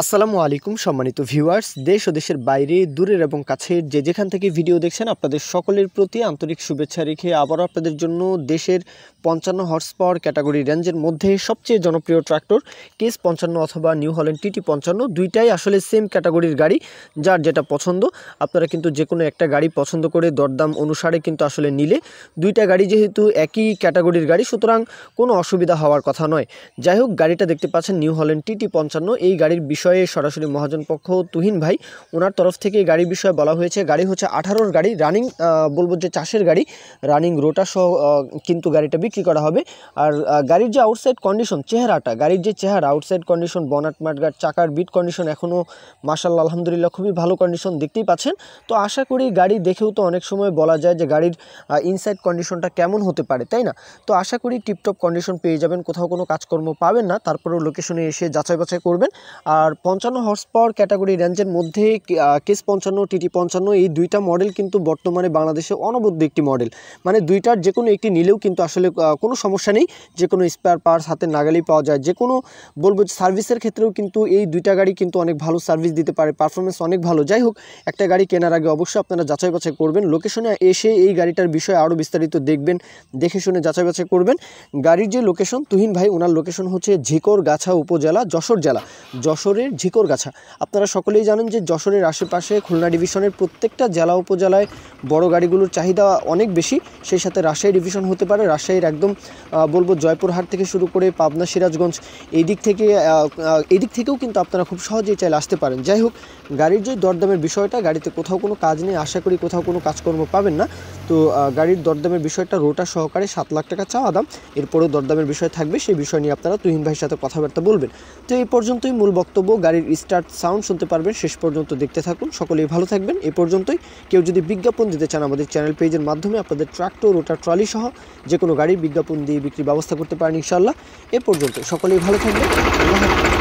আসসালামু আলাইকুম সম্মানিত ভিউয়ার্স, দেশ ও দেশের বাইরে দূরের এবং কাছের যে যেখান থেকে ভিডিও দেখছেন আপনাদের সকলের প্রতি আন্তরিক শুভেচ্ছা রেখে আবারও আপনাদের জন্য দেশের 55 হর্স পাওয়ার ক্যাটাগরি রেঞ্জের মধ্যে সবচেয়ে জনপ্রিয় ট্রাক্টর কেস 55 অথবা নিউ হল্যান্ড টিটি 55 দুইটাই আসলে সেম ক্যাটাগরির গাড়ি। যার যেটা পছন্দ আপনারা কিন্তু যে কোনো একটা গাড়ি পছন্দ করে দরদাম অনুসারে কিন্তু আসলে নিলে দুইটা গাড়ি যেহেতু একই ক্যাটাগরির গাড়ি সুতরাং কোনো অসুবিধা হওয়ার কথা নয়। যাই হোক, গাড়িটা দেখতে পাচ্ছেন নিউ হল্যান্ড টিটি 55। এই গাড়ির বিষয়ে সরাসরি মহাজন পক্ষ তুহিন ভাই ওনার তরফ থেকে গাড়ির বিষয়ে বলা হয়েছে। গাড়ি হচ্ছে 18-র গাড়ি, রানিং বলবো যে চাষের গাড়ি, রানিং রোটার সহ কিন্তু গাড়িটা বিক্রি করা হবে। আর গাড়ির যে আউটসাইড কন্ডিশন, চেহারাটা, গাড়ির যে চেহারা, আউটসাইড কন্ডিশন, বনাট মাঠগার্ড, চাকার বিট কন্ডিশন এখনও মাশাআল্লাহ আলহামদুলিল্লাহ খুবই ভালো কন্ডিশন দেখতেই পাচ্ছেন। তো আশা করি গাড়ি দেখেও তো অনেক সময় বলা যায় যে গাড়ির ইনসাইড কন্ডিশনটা কেমন হতে পারে, তাই না? তো আশা করি টিপটপ কন্ডিশন পেয়ে যাবেন, কোথাও কোনো কাজকর্ম পাবেন না। তারপরেও লোকেশনে এসে যাচাই বাছাই করবেন। আর 55 হর্স পাওয়ার ক্যাটাগরি রেঞ্জের মধ্যে কেস 55 টিটি 55 এই দুইটা মডেল কিন্তু বর্তমানে বাংলাদেশে অনবদ্য একটি মডেল। মানে দুইটার যে কোনো একটি নিলেও কিন্তু আসলে কোনো সমস্যা নেই, যে কোনো স্পেয়ার পার্টস হাতে নাগালেই পাওয়া যায়। যে কোনো বলবো সার্ভিসের ক্ষেত্রেও কিন্তু এই দুইটা গাড়ি কিন্তু অনেক ভালো সার্ভিস দিতে পারে, পারফরমেন্স অনেক ভালো। যাই হোক, একটা গাড়ি কেনার আগে অবশ্যই আপনারা যাচাই বাছাই করবেন, লোকেশনে এসে এই গাড়িটার বিষয়ে আরও বিস্তারিত দেখবেন, দেখে শুনে যাচাই বাছাই করবেন। গাড়ির যে লোকেশন, তুহিন ভাই ওনার লোকেশন হচ্ছে ঝিকরগাছা উপজেলা, যশোর জেলা, যশোরের ঝিকরগাছা। আপনারা সকলেই জানেন যে যশোরের আশেপাশে খুলনা ডিভিশনের প্রত্যেকটা জেলা উপজেলায় বড় গাড়িগুলোর চাহিদা অনেক বেশি। সেই সাথে রাজশাহী ডিভিশন হতে পারে, রাজশাহীর একদম বলবো জয়পুরহাট থেকে শুরু করে পাবনা, সিরাজগঞ্জ এই দিক থেকেও কিন্তু আপনারা খুব সহজেই চাইলে আসতে পারেন। যাই হোক, গাড়ির যে দরদামের বিষয়টা, গাড়িতে কোথাও কোনো কাজ নেই, আশা করি কোথাও কোনো কাজকর্ম পাবেন না। তো গাড়ির দরদামের বিষয়টা রোটার সহকারে 7 লাখ টাকা চাওয়া দাম। এরপরেও দরদামের বিষয় থাকবে, সেই বিষয় নিয়ে আপনারা তুহিন ভাইয়ের সাথে কথাবার্তা বলবেন। তো এই পর্যন্তই মূল বক্তব্য। গাড়ির স্টার্ট সাউন্ড শুনতে পারবেন, শেষ পর্যন্ত দেখতে থাকুন। সকলেই ভালো থাকবেন। এই পর্যন্তই। কেউ যদি বিজ্ঞাপন দিতে চান আমাদের চ্যানেল পেজের মাধ্যমে আপনাদের ট্রাক্টর, রোটার, ট্রলি সহ যে কোনো গাড়ির বিজ্ঞাপন দিয়ে বিক্রির ব্যবস্থা করতে পারেন ইনশাআল্লাহ। এ পর্যন্ত সকলেই ভালো থাকবেন। আল্লাহ হাফেজ।